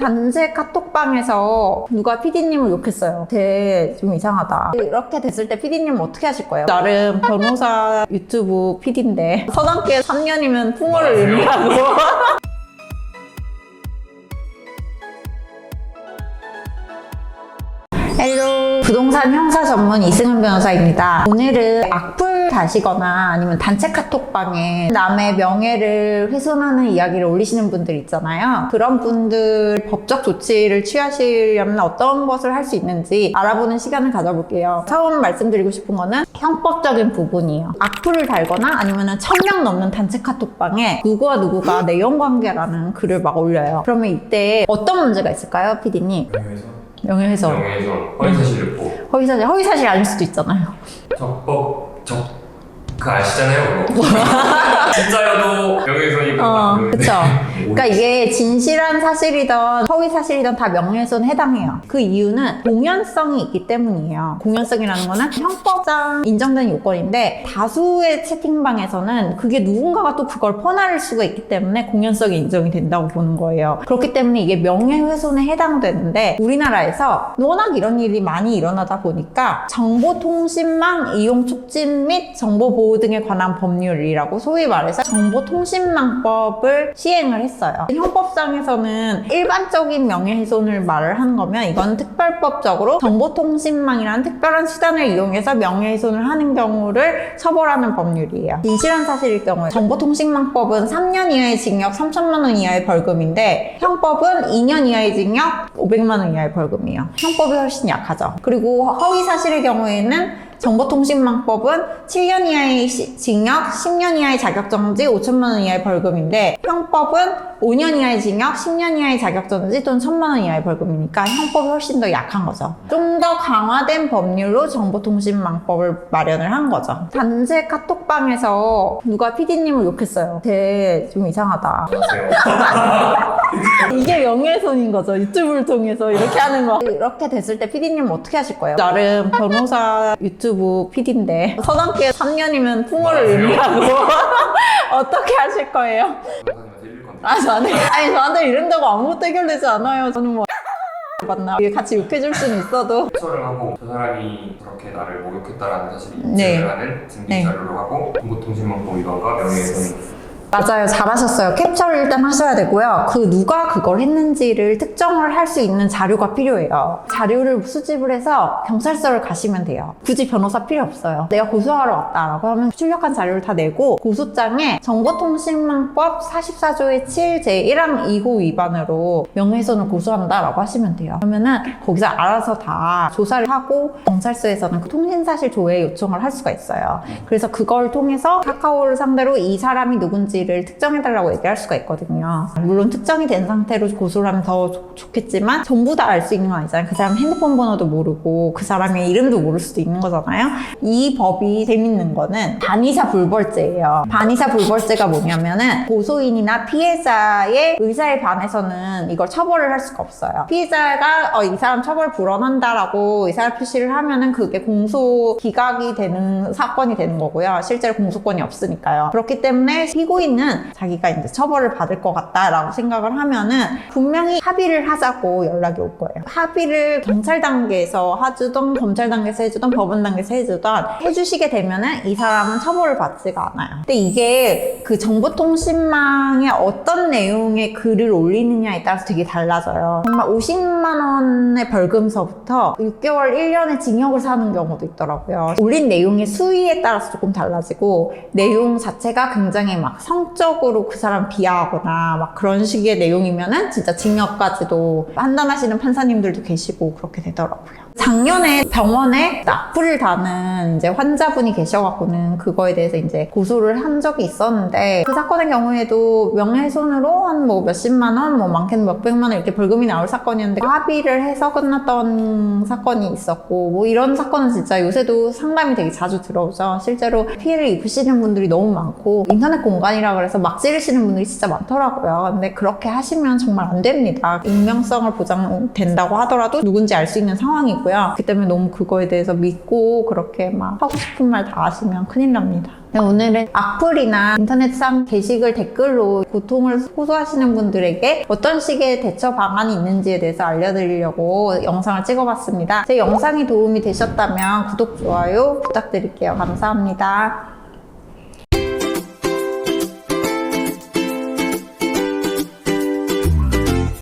단체 카톡방에서 누가 PD님을 욕했어요. 쟤 좀 이상하다. 이렇게 됐을 때 PD님은 어떻게 하실 거예요? 나름 변호사 유튜브 PD인데 서당계 3년이면 풍어를 의미하고 헬로 부동산 형사 전문 이승은 변호사입니다. 오늘은 악플 다시거나 아니면 단체 카톡방에 남의 명예를 훼손하는 이야기를 올리시는 분들 있잖아요. 그런 분들 법적 조치를 취하시려면 어떤 것을 할 수 있는지 알아보는 시간을 가져볼게요. 처음 말씀드리고 싶은 거는 형법적인 부분이에요. 악플을 달거나 아니면 1000명 넘는 단체 카톡방에 누구와 누구가 내연관계라는 글을 막 올려요. 그러면 이때 어떤 문제가 있을까요, PD님? 명예훼손. 허위사실 유포. 허위사실 아닐 수도 있잖아요. 그 아시잖아요, 그거. 진짜여도 명예훼손이 그쵸. 그러니까 이게 진실한 사실이든 허위 사실이든 다 명예훼손에 해당해요. 그 이유는 공연성이 있기 때문이에요. 공연성이라는 거는 형법상 인정된 요건인데 다수의 채팅방에서는 그게 누군가가 또 그걸 퍼나를 수가 있기 때문에 공연성이 인정이 된다고 보는 거예요. 그렇기 때문에 이게 명예훼손에 해당되는데 우리나라에서 워낙 이런 일이 많이 일어나다 보니까 정보통신망 이용 촉진 및 정보보호 등에 관한 법률이라고 소위 말해서 정보통신망법을 시행을 했어요. 형법상에서는 일반적인 명예훼손을 말을 하는 거면 이건 특별법적으로 정보통신망이라는 특별한 수단을 이용해서 명예훼손을 하는 경우를 처벌하는 법률이에요. 진실한 사실일 경우에 정보통신망법은 3년 이하의 징역 3천만 원 이하의 벌금인데 형법은 2년 이하의 징역 500만 원 이하의 벌금이에요. 형법이 훨씬 약하죠. 그리고 허위사실의 경우에는 정보통신망법은 7년 이하의 징역, 10년 이하의 자격정지, 5천만 원 이하의 벌금인데 형법은 5년 이하의 징역, 10년 이하의 자격정지 또는 1,000만 원 이하의 벌금이니까 형법이 훨씬 더 약한 거죠. 좀 더 강화된 법률로 정보통신망법을 마련을 한 거죠. 단체 카톡방에서 누가 PD님을 욕했어요. 쟤 좀 이상하다. 이게 명예훼손인 거죠. 유튜브를 통해서 이렇게 하는 거. 이렇게 됐을 때 PD님은 어떻게 하실 거예요? 나름 변호사 유튜브 PD인데 서당계 3년이면 풍어를 의미하고 어떻게 하실 거예요? 저한테 이런다고 아무것도 해결되지 않아요. 저는 뭐 맞나? 같이 욕해줄 수는 있어도 처를 하고 저 사람이 그렇게 나를 목욕했다라는 사실이 인증을 하는 증빙 자료로 하고 정보통신망법 위반과 명예훼손. 맞아요. 잘하셨어요. 캡처를 일단 하셔야 되고요. 누가 그걸 했는지를 특정을 할 수 있는 자료가 필요해요. 자료를 수집을 해서 경찰서를 가시면 돼요. 굳이 변호사 필요 없어요. 내가 고소하러 왔다라고 하면 출력한 자료를 다 내고 고소장에 정보통신망법 44조의 7 제1항 2호 위반으로 명예훼손을 고소한다라고 하시면 돼요. 그러면은 거기서 알아서 다 조사를 하고 경찰서에서는 그 통신사실 조회 요청을 할 수가 있어요. 그래서 그걸 통해서 카카오를 상대로 이 사람이 누군지 를 특정해달라고 얘기할 수가 있거든요. 물론 특정이 된 상태로 고소를 하면 더 좋겠지만 전부 다 알 수 있는 건 아니잖아요. 그 사람 핸드폰 번호도 모르고 그 사람의 이름도 모를 수도 있는 거잖아요. 이 법이 재밌는 거는 반의사 불벌죄예요. 반의사 불벌죄가 뭐냐면은 고소인이나 피해자의 의사에 반해서는 이걸 처벌을 할 수가 없어요. 피해자가 이 사람 처벌 불원한다라고 의사 표시를 하면은 그게 공소 기각이 되는 사건이 되는 거고요. 실제로 공소권이 없으니까요. 그렇기 때문에 피고인 는 자기가 이제 처벌을 받을 것 같다라고 생각을 하면은 분명히 합의를 하자고 연락이 올 거예요. 합의를 경찰 단계에서 해주던 검찰 단계에서 해주던 법원 단계에서 해주던 해주시게 되면은 이 사람은 처벌을 받지가 않아요. 근데 이게 그 정보통신망에 어떤 내용의 글을 올리느냐에 따라서 되게 달라져요. 정말 50만 원의 벌금서부터 6개월, 1년의 징역을 사는 경우도 있더라고요. 올린 내용의 수위에 따라서 조금 달라지고 내용 자체가 굉장히 막 성적으로 그 사람 비하하거나 막 그런 식의 내용이면은 진짜 징역까지도 판단하시는 판사님들도 계시고 그렇게 되더라고요. 작년에 병원에 악플을 다는 이제 환자분이 계셔갖고는 그거에 대해서 이제 고소를 한 적이 있었는데 그 사건의 경우에도 명예훼손으로 한 뭐 몇십만 원, 뭐 많게는 몇백만 원 이렇게 벌금이 나올 사건이었는데 합의를 해서 끝났던 사건이 있었고 뭐 이런 사건은 진짜 요새도 상담이 되게 자주 들어오죠. 실제로 피해를 입으시는 분들이 너무 많고 인터넷 공간이라 그래서 막 찌르시는 분들이 진짜 많더라고요. 근데 그렇게 하시면 정말 안 됩니다. 익명성을 보장된다고 하더라도 누군지 알 수 있는 상황이고 편이고요. 그 때문에 너무 그거에 대해서 믿고 그렇게 막 하고 싶은 말 다 하시면 큰일 납니다. 오늘은 악플이나 인터넷상 게시글 댓글로 고통을 호소하시는 분들에게 어떤 식의 대처 방안이 있는지에 대해서 알려드리려고 영상을 찍어봤습니다. 제 영상이 도움이 되셨다면 구독, 좋아요 부탁드릴게요. 감사합니다.